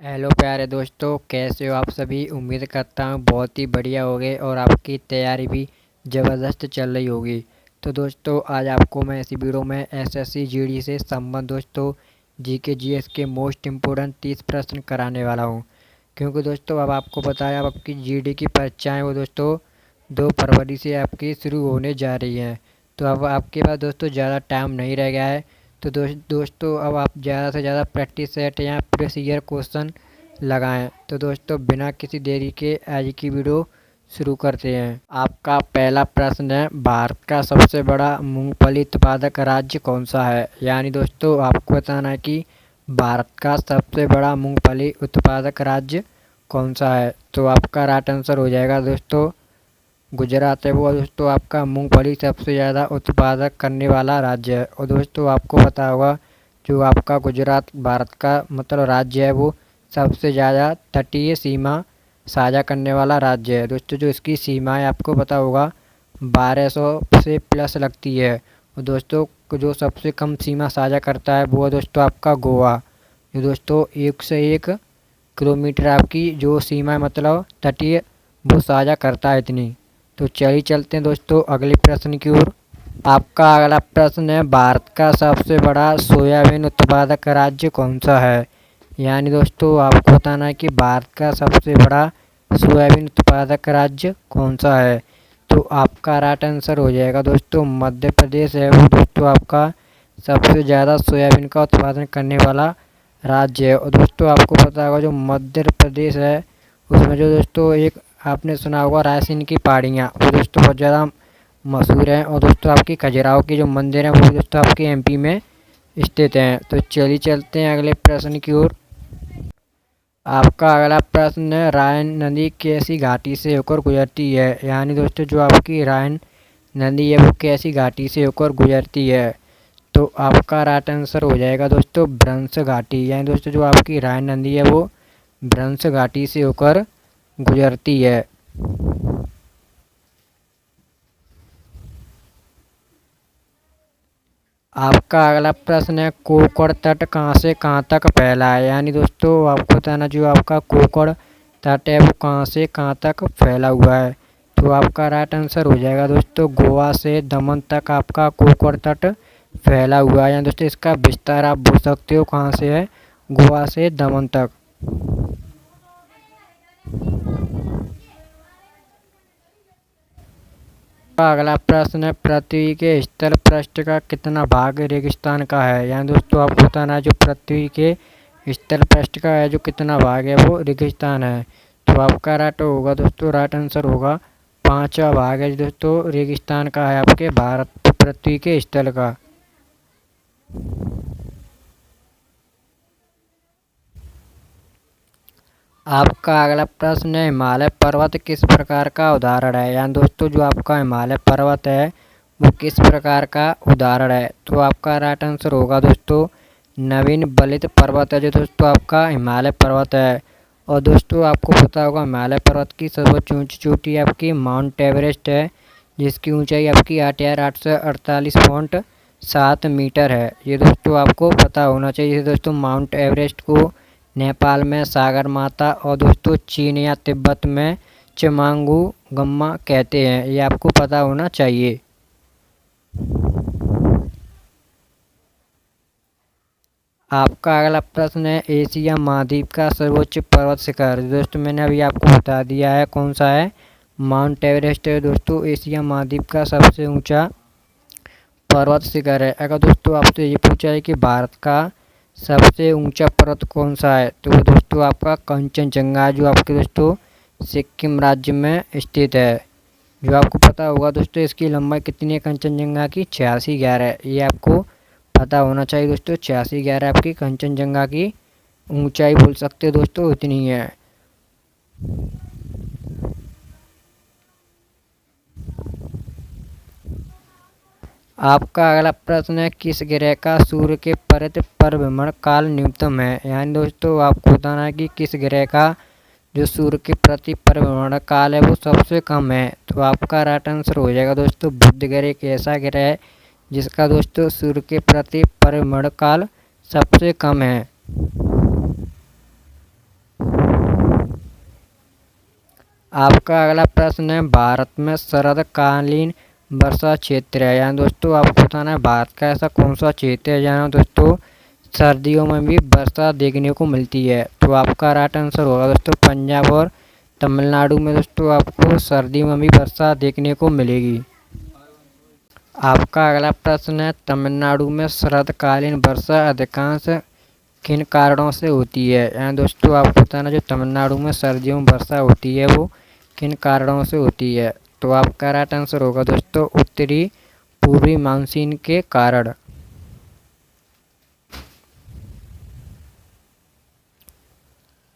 Hello प्यारे दोस्तों, कैसे हो आप सभी। उम्मीद करता हूँ बहुत ही बढ़िया होगे और आपकी तैयारी भी ज़बरदस्त चल रही होगी। तो दोस्तों आज आपको मैं इसी वीडियो में एसएससी जीडी से संबंध दोस्तों जीके जीएस के मोस्ट इम्पोर्टेंट 30 प्रश्न कराने वाला हूँ। क्योंकि दोस्तों अब आपको बताया, अब आपकी जीडी की परीक्षाएँ वो दोस्तों 2 फरवरी से आपकी शुरू होने जा रही हैं। तो अब आपके पास दोस्तों ज़्यादा टाइम नहीं रह गया है। तो दोस्तों अब आप ज़्यादा से ज़्यादा प्रैक्टिस सेट या प्रीवियस ईयर क्वेश्चन लगाएं। तो दोस्तों बिना किसी देरी के आज की वीडियो शुरू करते हैं। आपका पहला प्रश्न है, भारत का सबसे बड़ा मूंगफली उत्पादक राज्य कौन सा है। यानी दोस्तों आपको बताना है कि भारत का सबसे बड़ा मूंगफली उत्पादक राज्य कौन सा है। तो आपका राइट आंसर हो जाएगा दोस्तों गुजरात है वो दोस्तों आपका मूंगफली सबसे ज़्यादा उत्पादक करने वाला राज्य है। और दोस्तों आपको पता होगा जो आपका गुजरात भारत का मतलब राज्य है वो सबसे ज़्यादा तटीय सीमा साझा करने वाला राज्य है। दोस्तों जो इसकी सीमाएं आपको पता होगा 1200 से प्लस लगती है। और दोस्तों जो सबसे कम सीमा साझा करता है वो है दोस्तों आपका गोवा, जो दोस्तों 1 से 1 किलोमीटर आपकी जो सीमा है मतलब तटीय वो साझा करता है इतनी। तो चलिए चलते हैं दोस्तों अगले प्रश्न की ओर। आपका अगला प्रश्न है, भारत का सबसे बड़ा सोयाबीन उत्पादक राज्य कौन सा है। यानी दोस्तों आपको बताना है कि भारत का सबसे बड़ा सोयाबीन उत्पादक राज्य कौन सा है। तो आपका राइट आंसर हो जाएगा दोस्तों मध्य प्रदेश है वो दोस्तों आपका सबसे ज़्यादा सोयाबीन का उत्पादन करने वाला राज्य है। और दोस्तों आपको पता होगा जो मध्य प्रदेश है उसमें जो दोस्तों एक आपने सुना होगा रायसेन की पहाड़ियाँ वो दोस्तों बहुत ज़्यादा मशहूर हैं। और दोस्तों आपकी खजुराहो की जो मंदिर है वो दोस्तों आपके एमपी में स्थित हैं। तो चलिए चलते हैं अगले प्रश्न की ओर। आपका अगला प्रश्न है, रायन नदी कैसी घाटी से होकर गुजरती है। यानी दोस्तों जो आपकी रायन नदी है वो कैसी घाटी से होकर गुजरती है। तो आपका राइट आंसर हो जाएगा दोस्तों भ्रंश घाटी। यानी दोस्तों जो आपकी रायन नदी है वो भ्रंश घाटी से होकर गुजरती है। आपका अगला प्रश्न है, कोकण तट कहाँ से कहाँ तक फैला है। यानी दोस्तों आपको बताना जो आपका कोकण तट है वो कहाँ से कहाँ तक फैला हुआ है। तो आपका राइट आंसर हो जाएगा दोस्तों गोवा से दमन तक आपका कोकण तट फैला हुआ है। यानी दोस्तों इसका विस्तार आप बोल सकते हो कहाँ से है, गोवा से दमन तक। अगला प्रश्न है, पृथ्वी के स्थल पृष्ठ का कितना भाग रेगिस्तान का है। यानी दोस्तों आपको बताना है जो पृथ्वी के स्थल पृष्ठ का है जो कितना भाग है वो रेगिस्तान है। तो आपका राइट होगा दोस्तों राइट आंसर होगा 5वां भाग है दोस्तों रेगिस्तान का है आपके भारत पृथ्वी के स्थल का। आपका अगला प्रश्न है, हिमालय पर्वत किस प्रकार का उदाहरण है। यानी दोस्तों जो आपका हिमालय पर्वत है वो किस प्रकार का उदाहरण है। तो आपका राइट आंसर होगा दोस्तों नवीन बलित पर्वत है जो दोस्तों आपका हिमालय पर्वत है। और दोस्तों आपको पता होगा हिमालय पर्वत की सर्वोच्च ऊंची चोटी आपकी माउंट एवरेस्ट है जिसकी ऊंचाई आपकी 8848.7 मीटर है। ये दोस्तों आपको पता होना चाहिए। दोस्तों माउंट एवरेस्ट को नेपाल में सागर माता और दोस्तों चीन या तिब्बत में चिमांगू गम्मा कहते हैं, ये आपको पता होना चाहिए। आपका अगला प्रश्न है, एशिया महाद्वीप का सर्वोच्च पर्वत शिखर। दोस्तों मैंने अभी आपको बता दिया है कौन सा है, माउंट एवरेस्ट है दोस्तों एशिया महाद्वीप का सबसे ऊंचा पर्वत शिखर है। अगर दोस्तों आपसे ये पूछा है कि भारत का सबसे ऊंचा पर्वत कौन सा है तो वो दोस्तों आपका कंचनजंगा जो आपके दोस्तों सिक्किम राज्य में स्थित है। जो आपको पता होगा दोस्तों इसकी लंबाई कितनी है कंचनजंगा की 8611, ये आपको पता होना चाहिए दोस्तों 8611 आपकी कंचनजंगा की ऊंचाई बोल सकते हो दोस्तों इतनी है। आपका अगला प्रश्न है, किस ग्रह का सूर्य के परिभ्रमण काल न्यूनतम है। यानी दोस्तों आपको बताना है कि किस ग्रह का जो सूर्य के प्रति परिभ्रमण काल है वो सबसे कम है। तो आपका राइट आंसर हो जाएगा दोस्तों बुध ग्रह एक ऐसा ग्रह है जिसका दोस्तों सूर्य के प्रति परिभ्रमण काल सबसे कम है। आपका अगला प्रश्न है, भारत में शरदकालीन वर्षा क्षेत्र है। यानी दोस्तों आपको बताना है भारत का ऐसा कौन सा क्षेत्र है जहाँ दोस्तों सर्दियों में भी वर्षा देखने को मिलती है। तो आपका राइट आंसर होगा दोस्तों पंजाब और तमिलनाडु में दोस्तों आपको सर्दियों में भी वर्षा देखने को मिलेगी। आपका अगला प्रश्न है, तमिलनाडु में शरदकालीन वर्षा अधिकांश किन कारणों से होती है। यानी दोस्तों आपको बताना जो तमिलनाडु में सर्दियों में वर्षा होती है वो किन कारणों से होती है। तो आपका राइट आंसर होगा दोस्तों उत्तरी पूर्वी मानसून के कारण।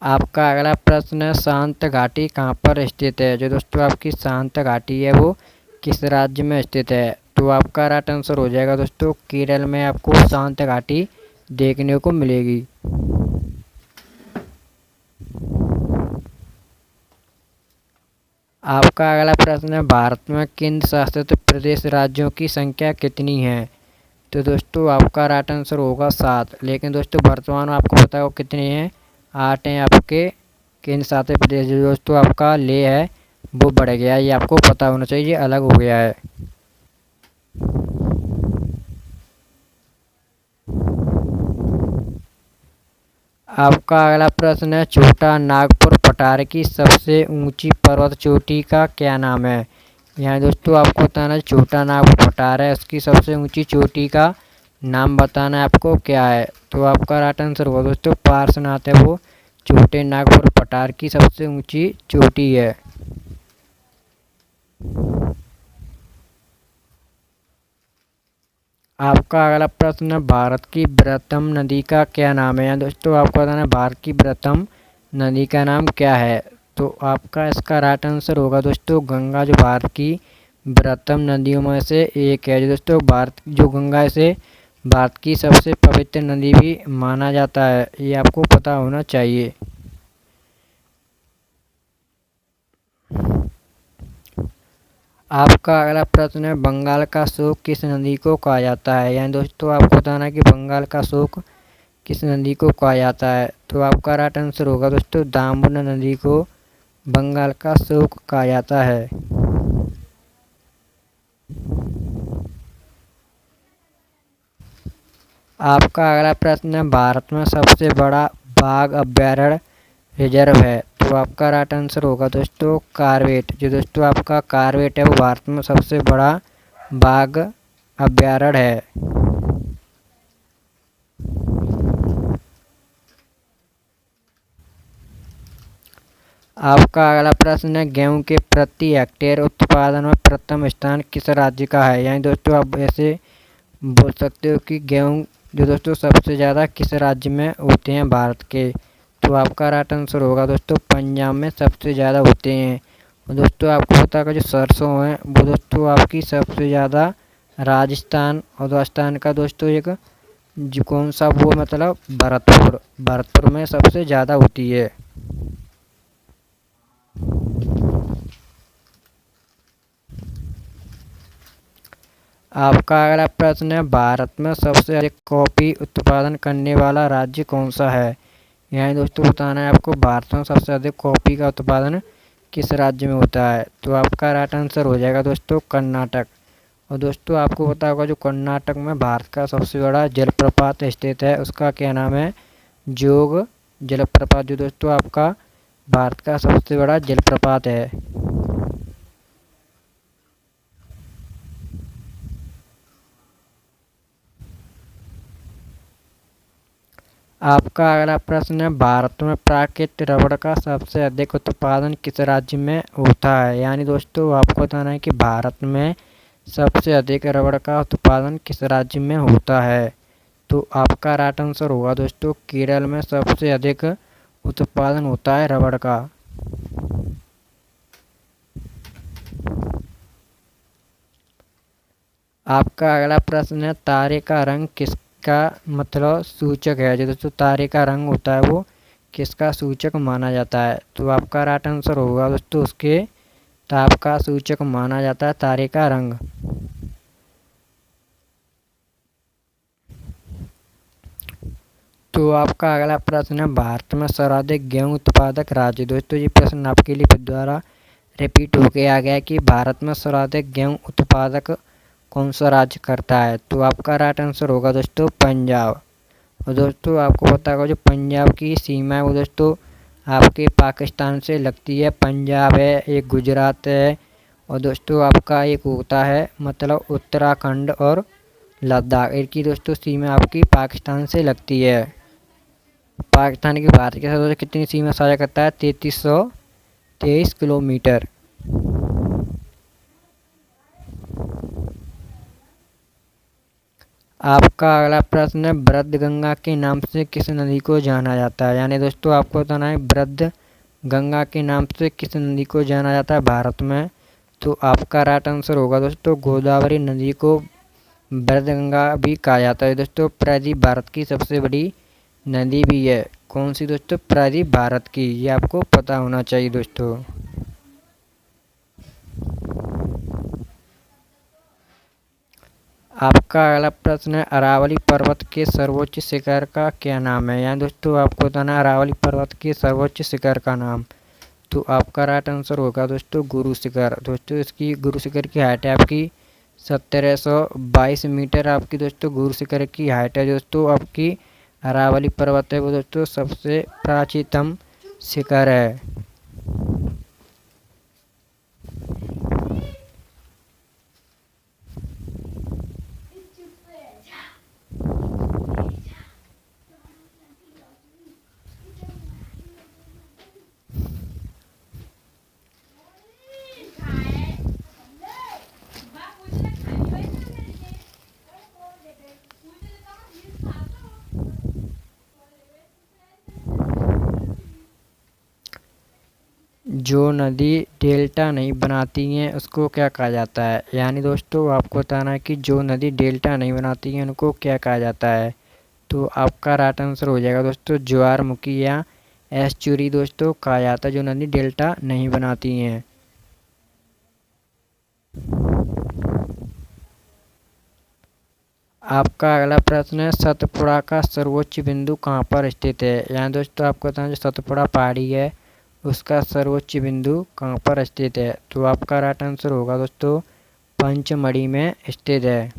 आपका अगला प्रश्न है, शांत घाटी कहाँ पर स्थित है। जो दोस्तों आपकी शांत घाटी है वो किस राज्य में स्थित है। तो आपका राइट आंसर हो जाएगा दोस्तों केरल में आपको शांत घाटी देखने को मिलेगी। आपका अगला प्रश्न है, भारत में केंद्र शासित प्रदेश राज्यों की संख्या कितनी है। तो दोस्तों आपका राइट आंसर होगा 7। लेकिन दोस्तों वर्तमान में आपको पता हो कितने हैं, 8 हैं आपके केंद्र शासित प्रदेश। जो दोस्तों आपका लेह है वो बढ़ गया है, ये आपको पता होना चाहिए, ये अलग हो गया है। आपका अगला प्रश्न है, छोटा नागपुर पठार की सबसे ऊंची पर्वत चोटी का क्या नाम है। यहाँ दोस्तों आपको बताना है छोटा नागपुर पठार है उसकी सबसे ऊंची चोटी का नाम बताना है आपको क्या है। तो आपका राइट आंसर होगा दोस्तों पार्श्वनाथ है वो छोटे नागपुर पठार की सबसे ऊंची चोटी है। आपका अगला प्रश्न है, भारत की बृहत्तम नदी का क्या नाम है। दोस्तों आपको बताना है भारत की बृहत्तम नदी का नाम क्या है। तो आपका इसका राइट आंसर होगा दोस्तों गंगा, जो भारत की बृहत्तम नदियों में से एक है। जो दोस्तों भारत जो गंगा से भारत की सबसे पवित्र नदी भी माना जाता है, ये आपको पता होना चाहिए। आपका अगला प्रश्न है, बंगाल का शोक किस नदी को कहा जाता है। यानी दोस्तों आपको बताना है कि बंगाल का शोक किस नदी को कहा जाता है। तो आपका राइट आंसर होगा दोस्तों दामोदर नदी को बंगाल का शोक कहा जाता है। आपका अगला प्रश्न है, भारत में सबसे बड़ा बाघ अभयारण्य रिजर्व है। तो आपका राइट आंसर होगा दोस्तों कॉर्बेट। जो दोस्तों आपका कॉर्बेट है वो भारत में सबसे बड़ा बाघ अभयारण्य है। आपका अगला प्रश्न है, गेहूं के प्रति हेक्टेयर उत्पादन में प्रथम स्थान किस राज्य का है। यानी दोस्तों आप ऐसे बोल सकते हो कि गेहूं जो दोस्तों सबसे ज़्यादा किस राज्य में होते हैं भारत के। तो आपका राइट आंसर होगा दोस्तों पंजाब में सबसे ज़्यादा होते हैं। और दोस्तों आपको पता है जो सरसों है वो दोस्तों आपकी सबसे ज़्यादा राजस्थान और राजस्थान का दोस्तों एक जो कौन सा वो मतलब भरतपुर में सबसे ज़्यादा होती है। आपका अगला प्रश्न है, भारत में सबसे अधिक कॉफी उत्पादन करने वाला राज्य कौन सा है। यहाँ दोस्तों बताना है आपको भारत में सबसे अधिक कॉफी का उत्पादन किस राज्य में होता है। तो आपका राइट आंसर हो जाएगा दोस्तों कर्नाटक। और दोस्तों आपको पता होगा जो कर्नाटक में भारत का सबसे बड़ा जलप्रपात स्थित है उसका क्या नाम है, जोग जलप्रपात। जो दोस्तों आपका भारत का सबसे बड़ा जलप्रपात है। आपका अगला प्रश्न है, भारत में प्राकृतिक रबड़ का सबसे अधिक उत्पादन किस राज्य में होता है। यानी दोस्तों आपको बताना है कि भारत में सबसे अधिक रबड़ का उत्पादन किस राज्य में होता है। तो आपका राइट आंसर होगा दोस्तों केरल में सबसे अधिक उत्पादन होता है रबड़ का। आपका अगला प्रश्न है, तारे का रंग किसका मतलब सूचक है। जो दोस्तों तारे का रंग होता है वो किसका सूचक माना जाता है। तो आपका राइट आंसर होगा दोस्तों उसके ताप का सूचक माना जाता है तारे का रंग। तो आपका अगला प्रश्न है, भारत में सर्वाधिक गेहूं उत्पादक राज्य। दोस्तों ये प्रश्न आपके लिए द्वारा रिपीट होके आ गया कि भारत में सर्वाधिक गेहूं उत्पादक कौन सा राज्य करता है। तो आपका राइट आंसर होगा दोस्तों पंजाब। और दोस्तों आपको पता होगा जो पंजाब की सीमा है वो दोस्तों आपके पाकिस्तान से लगती है। पंजाब है, एक गुजरात है, और दोस्तों आपका एक होता है मतलब उत्तराखंड और लद्दाख। इनकी दोस्तों सीमा आपकी पाकिस्तान से लगती है। पाकिस्तान की भारत के साथ दोस्तों कितनी सीमा साझा करता है? 3323 किलोमीटर। आपका अगला प्रश्न है, वृद्ध गंगा के नाम से किस नदी को जाना जाता है? यानी दोस्तों आपको बताना है वृद्ध गंगा के नाम से किस नदी को जाना जाता है भारत में। तो आपका राइट आंसर होगा दोस्तों गोदावरी नदी को वृद्ध गंगा भी कहा जाता है। दोस्तों प्रायद्वीप भारत की सबसे बड़ी नदी भी है। कौन सी दोस्तों? प्रायद्वीप भारत की। ये आपको पता होना चाहिए दोस्तों। आपका अगला प्रश्न है, अरावली पर्वत के सर्वोच्च शिखर का क्या नाम है? यहाँ दोस्तों आपको बताना है अरावली पर्वत के सर्वोच्च शिखर का नाम। तो आपका राइट आंसर होगा दोस्तों गुरु शिखर। दोस्तों इसकी गुरु शिखर की हाइट है आपकी 1722 मीटर। आपकी दोस्तों गुरु शिखर की हाइट है। दोस्तों आपकी अरावली पर्वत है वो दोस्तों सबसे प्राचीनतम शिखर है। जो नदी डेल्टा नहीं बनाती हैं उसको क्या कहा जाता है? यानी दोस्तों आपको बताना है कि जो नदी डेल्टा नहीं बनाती हैं उनको क्या कहा जाता है। तो आपका राइट आंसर हो जाएगा दोस्तों ज्वारमुखी या एस्चुरी दोस्तों कहा जाता है जो नदी डेल्टा नहीं बनाती हैं। आपका अगला प्रश्न है, सतपुड़ा का सर्वोच्च बिंदु कहाँ पर स्थित है? यहाँ दोस्तों आपको बताना जो सतपुड़ा पहाड़ी है उसका सर्वोच्च बिंदु कहाँ पर स्थित है? तो आपका राइट आंसर होगा दोस्तों पंचमढ़ी में स्थित है।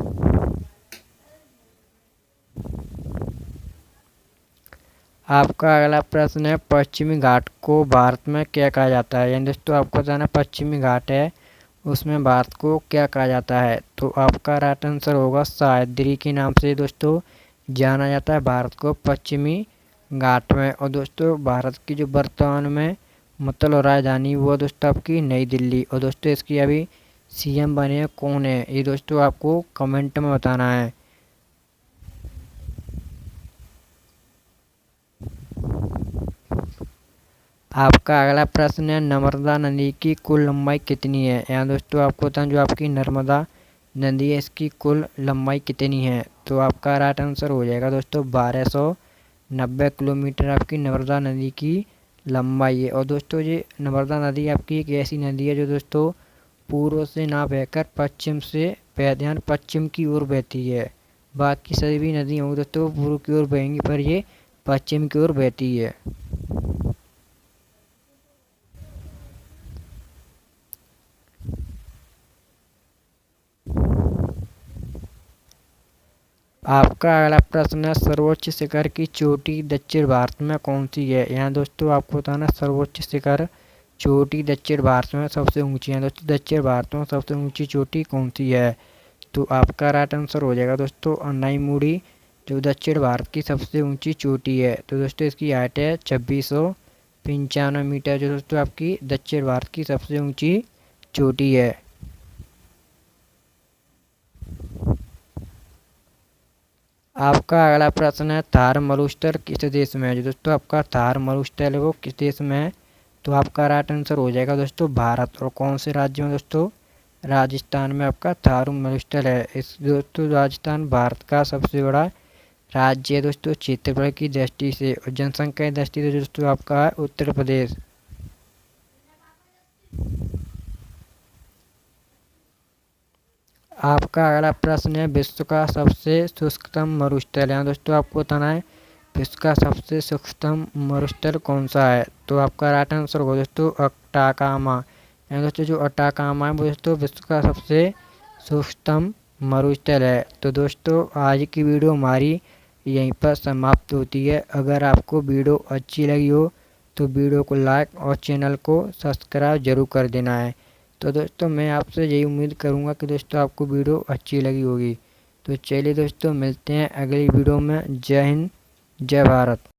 आपका अगला प्रश्न है, पश्चिमी घाट को भारत में क्या कहा जाता है? यानी दोस्तों आपको बताना पश्चिमी घाट है उसमें भारत को क्या कहा जाता है? तो आपका राइट आंसर होगा सह्याद्री के नाम से दोस्तों जाना जाता है भारत को पश्चिमी घाट में। और दोस्तों भारत की जो वर्तमान में मतलब राजधानी वो दोस्तों आपकी नई दिल्ली। और दोस्तों इसकी अभी सीएम बने हैं कौन है ये दोस्तों आपको कमेंट में बताना है। आपका अगला प्रश्न है, नर्मदा नदी की कुल लंबाई कितनी है? यहाँ दोस्तों आपको बताऊँ जो आपकी नर्मदा नदी है इसकी कुल लंबाई कितनी है? तो आपका राइट आंसर हो जाएगा दोस्तों 1290 किलोमीटर आपकी नर्मदा नदी की लंबाई है। और दोस्तों ये नर्मदा नदी आपकी एक ऐसी नदी है जो दोस्तों पूर्व से ना बहकर पश्चिम से ध्यान पश्चिम की ओर बहती है। बाकी सभी नदी होंगी दोस्तों पूर्व की ओर बहेंगी पर ये पश्चिम की ओर बहती है। आपका अगला प्रश्न है, सर्वोच्च शिखर की चोटी दक्षिण भारत में कौन सी है? यहाँ दोस्तों आपको बताना सर्वोच्च शिखर चोटी दक्षिण भारत में सबसे ऊंची है। दोस्तों दक्षिण भारत में सबसे ऊंची चोटी कौन सी है? तो आपका राइट आंसर हो जाएगा दोस्तों अनाईमुड़ी जो दक्षिण भारत की सबसे ऊंची चोटी है। तो दोस्तों इसकी हाइट है 2695 मीटर जो दोस्तों आपकी दक्षिण भारत की सबसे ऊंची चोटी है। आपका अगला प्रश्न है, थार मरुस्थल किस देश में है? जो दोस्तों आपका थार मरुस्थल है वो किस देश में है? तो आपका राइट आंसर हो जाएगा दोस्तों भारत। और कौन से राज्य में दोस्तों? राजस्थान में आपका थार मरुस्थल है। इस दोस्तों राजस्थान भारत का सबसे बड़ा राज्य है दोस्तों क्षेत्रफल की दृष्टि से। और जनसंख्या की दृष्टि से दोस्तों आपका है उत्तर प्रदेश। आपका अगला प्रश्न है, विश्व का सबसे शुष्कतम मरुस्थल। यहाँ दोस्तों आपको बताना है विश्व का सबसे शुष्कतम मरुस्थल कौन सा है? तो आपका राइट आंसर होगा दोस्तों अटाकामा। दोस्तों जो अटाकामा है वो दोस्तों विश्व का सबसे सूक्ष्मतम मरुस्थल है। तो दोस्तों आज की वीडियो हमारी यहीं पर समाप्त होती है। अगर आपको वीडियो अच्छी लगी हो तो वीडियो को लाइक और चैनल को सब्सक्राइब जरूर कर देना है। तो दोस्तों मैं आपसे यही उम्मीद करूंगा कि दोस्तों आपको वीडियो अच्छी लगी होगी। तो चलिए दोस्तों मिलते हैं अगली वीडियो में। जय हिंद, जय भारत।